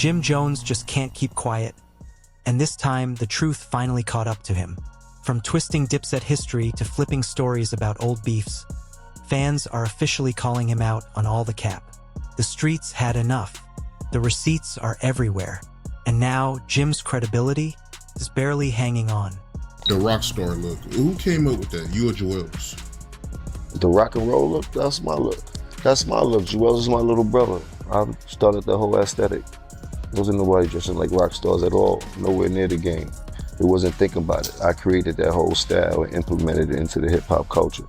Jim Jones just can't keep quiet. And this time, the truth finally caught up to him. From twisting Dipset history to flipping stories about old beefs, fans are officially calling him out on all the cap. The streets had enough. The receipts are everywhere. And now, Jim's credibility is barely hanging on. The rock star look. Who came up with that? You or Joel's? The rock and roll look, that's my look. That's my look. Joel's is my little brother. I started the whole aesthetic. Wasn't nobody dressing like rock stars at all. Nowhere near the game. It wasn't thinking about it. I created that whole style and implemented it into the hip hop culture.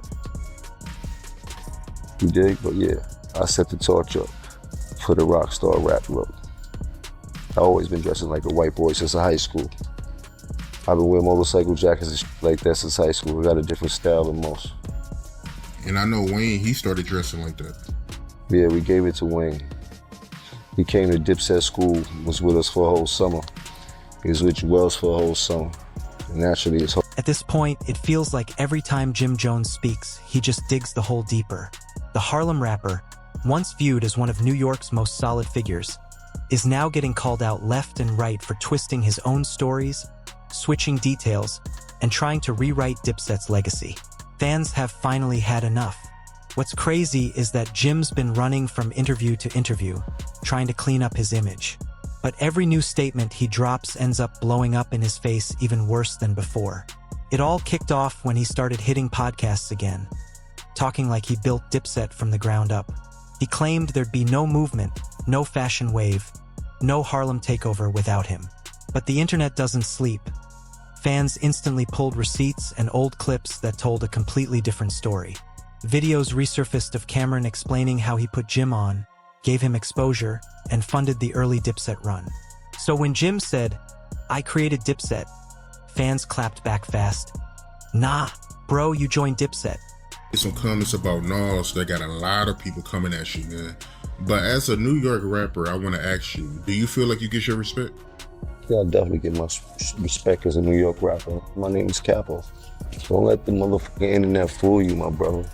You dig? But yeah, I set the torch up for the rock star rap look. I've always been dressing like a white boy since high school. I've been wearing motorcycle jackets and shit like that since high school. I got a different style than most. And I know Wayne, he started dressing like that. Yeah, we gave it to Wayne. He came to Dipset school, was with us for a whole summer. He was with Wells for a whole summer. And naturally, it's At this point, it feels like every time Jim Jones speaks, he just digs the hole deeper. The Harlem rapper, once viewed as one of New York's most solid figures, is now getting called out left and right for twisting his own stories, switching details, and trying to rewrite Dipset's legacy. Fans have finally had enough. What's crazy is that Jim's been running from interview to interview, trying to clean up his image. But every new statement he drops ends up blowing up in his face even worse than before. It all kicked off when he started hitting podcasts again, talking like he built Dipset from the ground up. He claimed there'd be no movement, no fashion wave, no Harlem takeover without him. But the internet doesn't sleep. Fans instantly pulled receipts and old clips that told a completely different story. Videos resurfaced of Cameron explaining how he put Jim on, gave him exposure, and funded the early Dipset run. So when Jim said, "I created Dipset," fans clapped back fast. "Nah, bro, you joined Dipset." Some comments about Nas that got a lot of people coming at you, man. But as a New York rapper, I want to ask you, do you feel like you get your respect? Yeah, I definitely get my respect as a New York rapper. My name is Capo. Don't let the motherfucking internet fool you, my brother.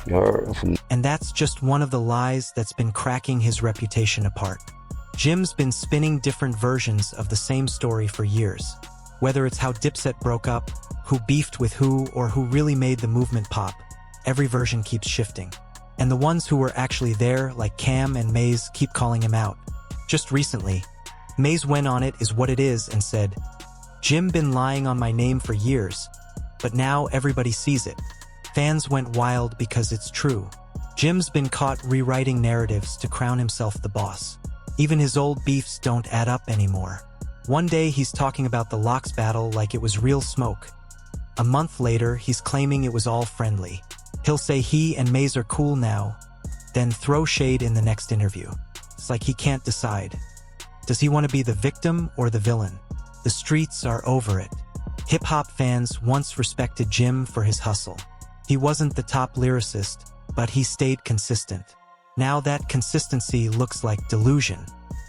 You heard? And that's just one of the lies that's been cracking his reputation apart. Jim's been spinning different versions of the same story for years. Whether it's how Dipset broke up, who beefed with who, or who really made the movement pop, every version keeps shifting. And the ones who were actually there, like Cam and Maze, keep calling him out. Just recently, Maze went on It Is What It Is and said, "Jim been lying on my name for years, but now everybody sees it." Fans went wild because it's true. Jim's been caught rewriting narratives to crown himself the boss. Even his old beefs don't add up anymore. One day he's talking about the Locks battle like it was real smoke. A month later, he's claiming it was all friendly. He'll say he and Maze are cool now, then throw shade in the next interview. It's like he can't decide. Does he want to be the victim or the villain? The streets are over it. Hip-hop fans once respected Jim for his hustle. He wasn't the top lyricist, but he stayed consistent. Now that consistency looks like delusion.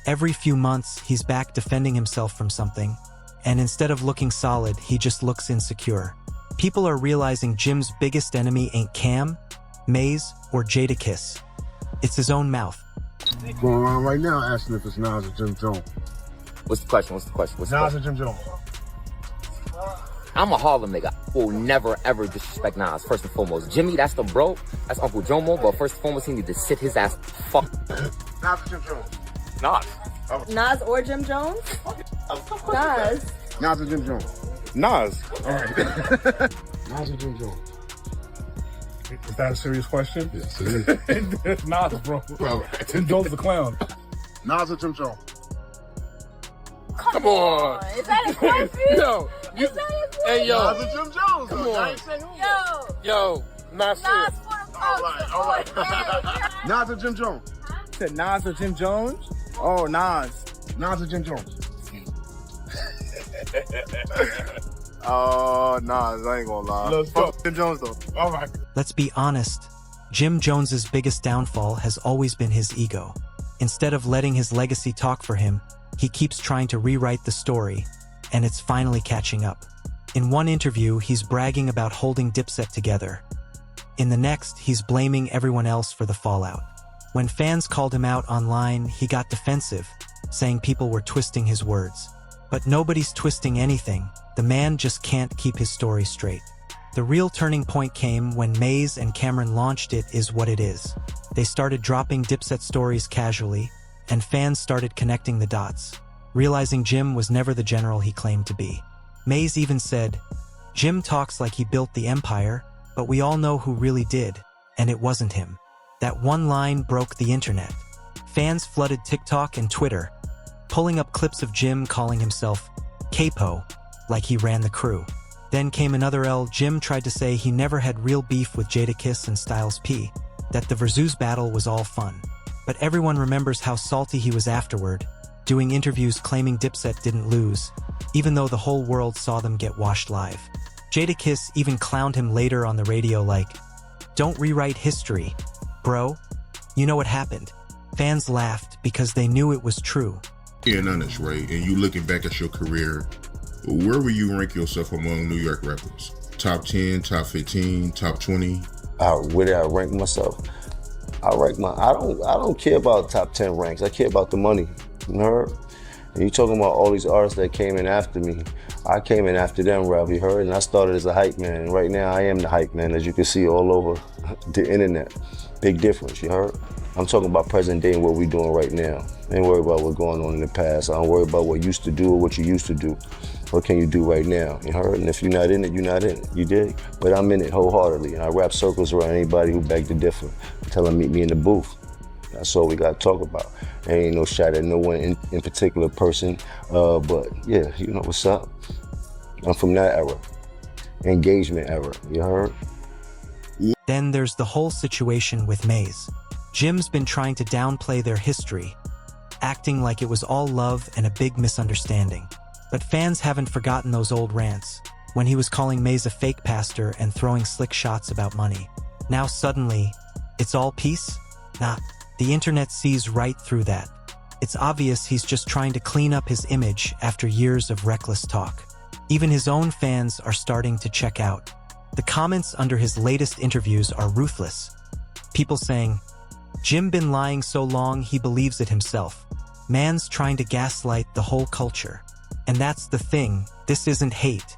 Every few months, he's back defending himself from something, and instead of looking solid, he just looks insecure. People are realizing Jim's biggest enemy ain't Cam, Maze, or Jadakiss. It's his own mouth. Going around right now asking if it's Nas or Jim Jones. What's the question? Nas or Jim Jones? I'm a Harlem nigga. I will never ever disrespect Nas, first and foremost. Jimmy, that's the bro. That's Uncle Jomo, but first and foremost, he need to sit his ass fuck. Nas or Jim Jones? Nas. Nas or Jim Jones? Nas. Nas or Jim Jones? Nas. All right. Nas or Jim Jones? Is that a serious question? Yes, it is. It's Nas, bro. All right. Jim Jones is a clown. Nas or Jim Jones? Come on. Is that a question? Yo. Is that a question? Hey, yo. Nas or Jim Jones? Come I on. ain't saying who. Yo. Nas. Nas for the culture. All right. Nas or Jim Jones? Said Nas or Jim Jones? Oh, Nas. Nas or Jim Jones? Oh, Nas. I ain't gonna lie. Fuck Jim Jones, though. All right. Let's be honest, Jim Jones's biggest downfall has always been his ego. Instead of letting his legacy talk for him, he keeps trying to rewrite the story, and it's finally catching up. In one interview, he's bragging about holding Dipset together. In the next, he's blaming everyone else for the fallout. When fans called him out online, he got defensive, saying people were twisting his words. But nobody's twisting anything. The man just can't keep his story straight. The real turning point came when Maze and Cameron launched It Is What It Is. They started dropping Dipset stories casually, and fans started connecting the dots, realizing Jim was never the general he claimed to be. Maze even said, "Jim talks like he built the empire, but we all know who really did, and it wasn't him." That one line broke the internet. Fans flooded TikTok and Twitter, pulling up clips of Jim calling himself Capo, like he ran the crew. Then came another L. Jim tried to say he never had real beef with Jadakiss and Styles P, that the Versus battle was all fun. But everyone remembers how salty he was afterward, doing interviews claiming Dipset didn't lose, even though the whole world saw them get washed live. Jadakiss even clowned him later on the radio like, "Don't rewrite history, bro. You know what happened." Fans laughed because they knew it was true. Being honest, right? And you looking back at your career, where will you rank yourself among New York rappers? Top 10, top 15, top 20? Where did I rank myself? I don't care about top 10 ranks. I care about the money. You heard? And you talking about all these artists that came in after me. I came in after them, Ralph, you heard? And I started as a hype man. And right now I am the hype man, as you can see all over the internet. Big difference, you heard? I'm talking about present day and what we're doing right now. I ain't worried about what's going on in the past. I don't worry about what you used to do or what you used to do. What can you do right now? You heard? And if you're not in it, you're not in it. You dig? But I'm in it wholeheartedly. And I wrap circles around anybody who beg to differ. Tell them meet me in the booth. That's all we got to talk about. There ain't no shot at no one in particular person. But yeah, you know what's up. I'm from that era. Engagement era. You heard? Then there's the whole situation with Maze. Jim's been trying to downplay their history, acting like it was all love and a big misunderstanding. But fans haven't forgotten those old rants, when he was calling Maze a fake pastor and throwing slick shots about money. Now suddenly, it's all peace? Nah, the internet sees right through that. It's obvious he's just trying to clean up his image after years of reckless talk. Even his own fans are starting to check out. The comments under his latest interviews are ruthless. People saying, "Jim been lying so long he believes it himself. Man's trying to gaslight the whole culture." And that's the thing, this isn't hate.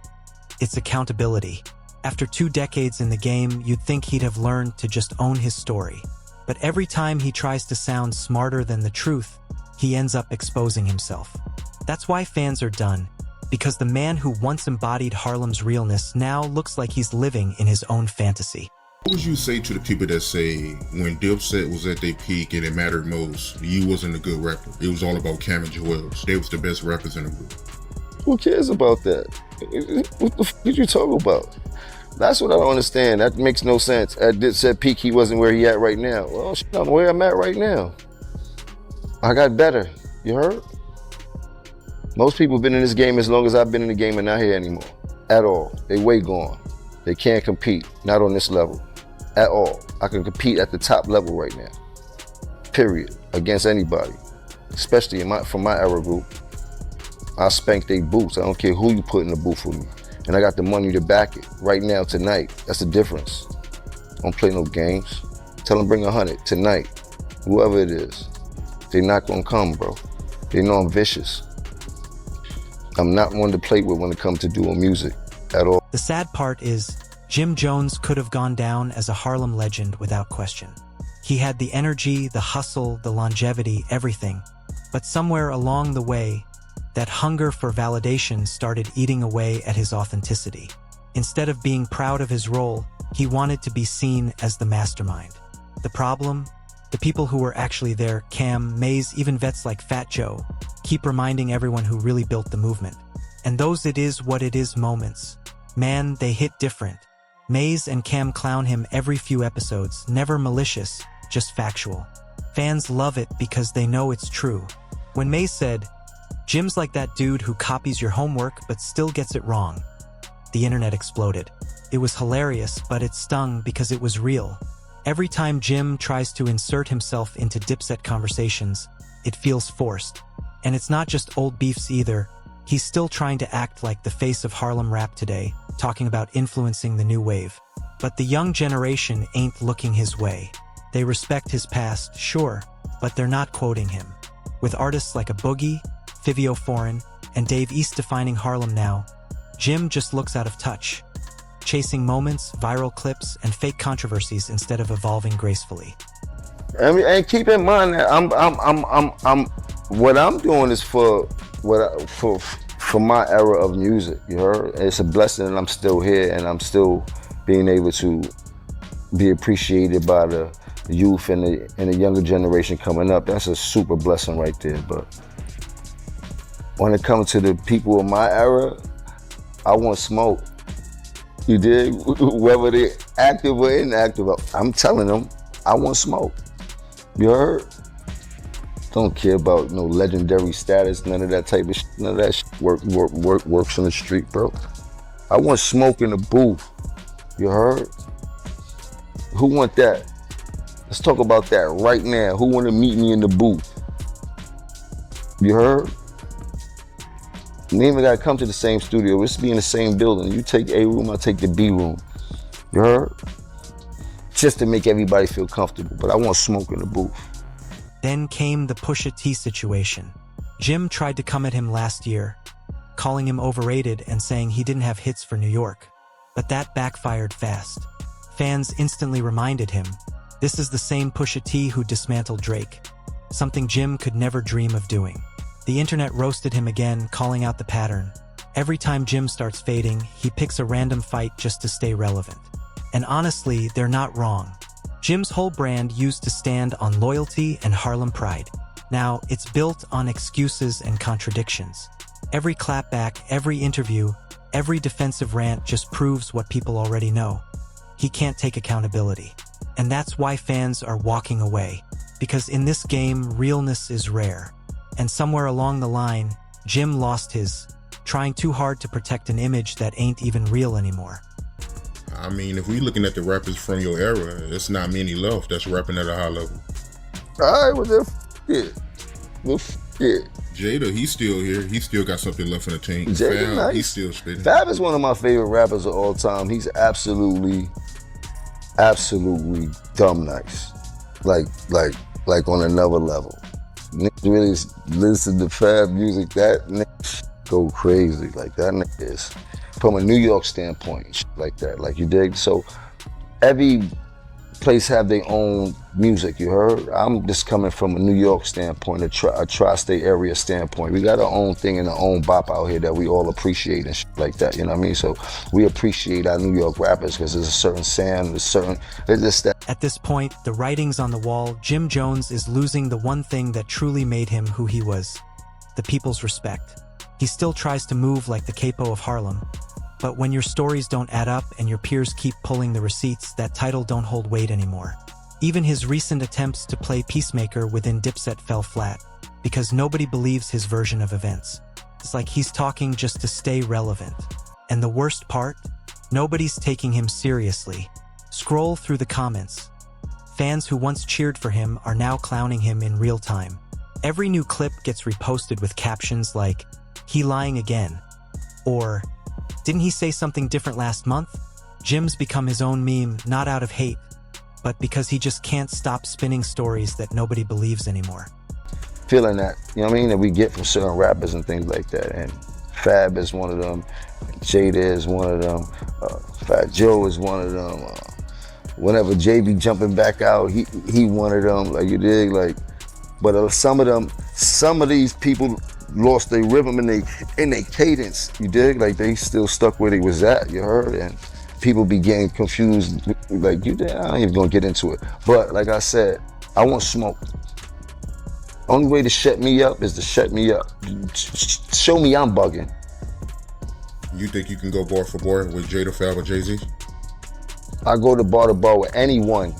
It's accountability. After 2 decades in the game, you'd think he'd have learned to just own his story. But every time he tries to sound smarter than the truth, he ends up exposing himself. That's why fans are done, because the man who once embodied Harlem's realness now looks like he's living in his own fantasy. What would you say to the people that say when Dipset was at their peak and it mattered most, you wasn't a good rapper? It was all about Cam and Joel's. They was the best rappers in the group. Who cares about that? What the f*** you talking about? That's what I don't understand. That makes no sense. At Dipset peak, he wasn't where he at right now. Well, I'm where I'm at right now. I got better. You heard? Most people have been in this game as long as I've been in the game and not here anymore. At all. They way gone. They can't compete. Not on this level. At all. I can compete at the top level right now. Period. Against anybody. Especially from my era group. I spank they boots. I don't care who you put in the booth with me. And I got the money to back it right now, tonight. That's the difference. Don't play no games. Tell them bring 100 tonight. Whoever it is. They not gonna come, bro. They know I'm vicious. I'm not one to play with when it comes to doing music at all. The sad part is, Jim Jones could have gone down as a Harlem legend without question. He had the energy, the hustle, the longevity, everything. But somewhere along the way, that hunger for validation started eating away at his authenticity. Instead of being proud of his role, he wanted to be seen as the mastermind. The problem? The people who were actually there, Cam, Maze, even vets like Fat Joe, keep reminding everyone who really built the movement. And those it is what it is moments. Man, they hit different. Maze and Cam clown him every few episodes, never malicious, just factual. Fans love it because they know it's true. When Maze said, "Jim's like that dude who copies your homework but still gets it wrong," the internet exploded. It was hilarious, but it stung because it was real. Every time Jim tries to insert himself into Dipset conversations, it feels forced. And it's not just old beefs either. He's still trying to act like the face of Harlem rap today, talking about influencing the new wave. But the young generation ain't looking his way. They respect his past, sure, but they're not quoting him. With artists like a Boogie, Fivio Foreign, and Dave East defining Harlem now, Jim just looks out of touch, chasing moments, viral clips, and fake controversies instead of evolving gracefully. I mean, and keep in mind that what I'm doing is for my era of music. You heard? It's a blessing that I'm still here and I'm still being able to be appreciated by the youth and the younger generation coming up. That's a super blessing right there. But when it comes to the people of my era, I want smoke. You dig? Whether they're active or inactive, I'm telling them, I want smoke. You heard? Don't care about no legendary status, none of that type of shit. None of that shit works on the street, bro. I want smoke in the booth. You heard? Who want that? Let's talk about that right now. Who want to meet me in the booth? You heard? You ain't even gotta come to the same studio. Let's be in the same building. You take A room, I take the B room. You heard? Just to make everybody feel comfortable, but I want smoke in the booth. Then came the Pusha T situation. Jim tried to come at him last year, calling him overrated and saying he didn't have hits for New York. But that backfired fast. Fans instantly reminded him, this is the same Pusha T who dismantled Drake, something Jim could never dream of doing. The internet roasted him again, calling out the pattern. Every time Jim starts fading, he picks a random fight just to stay relevant. And honestly, they're not wrong. Jim's whole brand used to stand on loyalty and Harlem pride. Now, it's built on excuses and contradictions. Every clapback, every interview, every defensive rant just proves what people already know. He can't take accountability. And that's why fans are walking away. Because in this game, realness is rare. And somewhere along the line, Jim lost his, trying too hard to protect an image that ain't even real anymore. I mean, if we looking at the rappers from your era, it's not many left that's rapping at a high level. All right, well, then, yeah. Jada, he's still here. He still got something left in the tank. Jada, Fab, nice. He's still spitting. Fab is one of my favorite rappers of all time. He's absolutely dumb nice. Like on another level. Niggas really listen to Fab music, that nigga go crazy. Like that nigga is, from a New York standpoint, shit like that. Like you dig? So every place have their own music, you heard? I'm just coming from a New York standpoint, a tri-state area standpoint. We got our own thing and our own bop out here that we all appreciate and shit like that, you know what I mean? So we appreciate our New York rappers because there's a certain sound, it's just that. At this point, the writing's on the wall. Jim Jones is losing the one thing that truly made him who he was, the people's respect. He still tries to move like the capo of Harlem, but when your stories don't add up and your peers keep pulling the receipts, that title don't hold weight anymore. Even his recent attempts to play peacemaker within Dipset fell flat, because nobody believes his version of events. It's like he's talking just to stay relevant. And the worst part? Nobody's taking him seriously. Scroll through the comments. Fans who once cheered for him are now clowning him in real time. Every new clip gets reposted with captions like, "He lying again," or "Didn't he say something different last month?" Jim's become his own meme, not out of hate, but because he just can't stop spinning stories that nobody believes anymore. Feeling that, you know what I mean, that we get from certain rappers and things like that. And Fab is one of them, Jada is one of them, Fat Joe is one of them. Whenever JB jumping back out, he one of them, like you dig, like. But some of these people lost their rhythm and they cadence, you dig? Like they still stuck where they was at, you heard? And people be getting confused, like you dig, I ain't even gonna get into it. But like I said, I want smoke. Only way to shut me up is to shut me up. Show me I'm bugging. You think you can go bar for bar with Jada, Fab, or Jay-Z? I go to bar with anyone.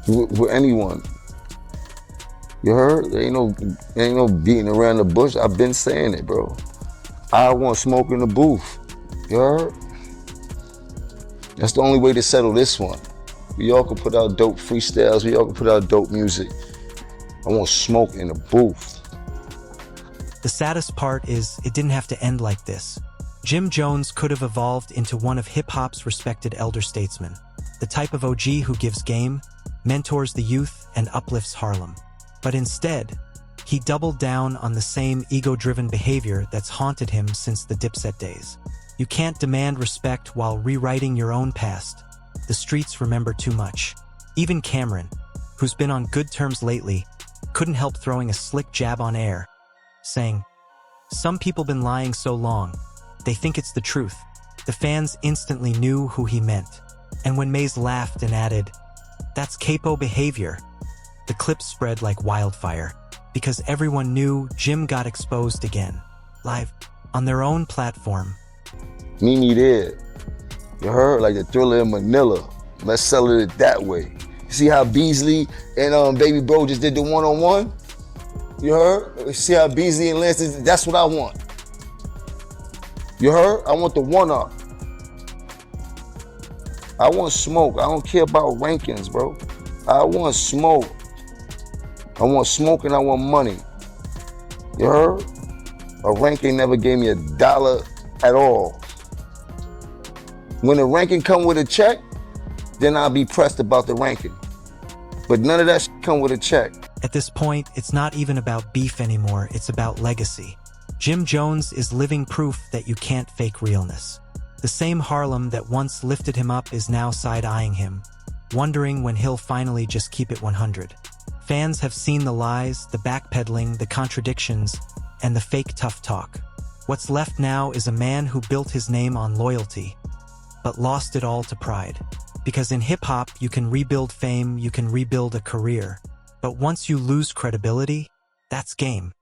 With anyone. You heard? There ain't no beating around the bush. I've been saying it, bro. I want smoke in the booth. You heard? That's the only way to settle this one. We all can put out dope freestyles. We all can put out dope music. I want smoke in the booth. The saddest part is it didn't have to end like this. Jim Jones could have evolved into one of hip-hop's respected elder statesmen, the type of OG who gives game, mentors the youth, and uplifts Harlem. But instead, he doubled down on the same ego-driven behavior that's haunted him since the Dipset days. You can't demand respect while rewriting your own past. The streets remember too much. Even Cameron, who's been on good terms lately, couldn't help throwing a slick jab on air, saying, "Some people been lying so long, they think it's the truth." The fans instantly knew who he meant. And when Maze laughed and added, "That's capo behavior," the clip spread like wildfire, because everyone knew Jim got exposed again, live, on their own platform. Mimi there. You heard? Like the Thriller in Manila. Let's sell it that way. You see how Beasley and Baby Bro just did the one-on-one? You heard? You see how Beasley and Lance did? That's what I want. You heard? I want the one-up. I want smoke. I don't care about rankings, bro. I want smoke. I want smoke and I want money. You heard? A ranking never gave me $1 at all. When the ranking come with a check, then I'll be pressed about the ranking. But none of that come with a check. At this point, it's not even about beef anymore, it's about legacy. Jim Jones is living proof that you can't fake realness. The same Harlem that once lifted him up is now side-eyeing him, wondering when he'll finally just keep it 100. Fans have seen the lies, the backpedaling, the contradictions, and the fake tough talk. What's left now is a man who built his name on loyalty, but lost it all to pride. Because in hip-hop, you can rebuild fame, you can rebuild a career. But once you lose credibility, that's game.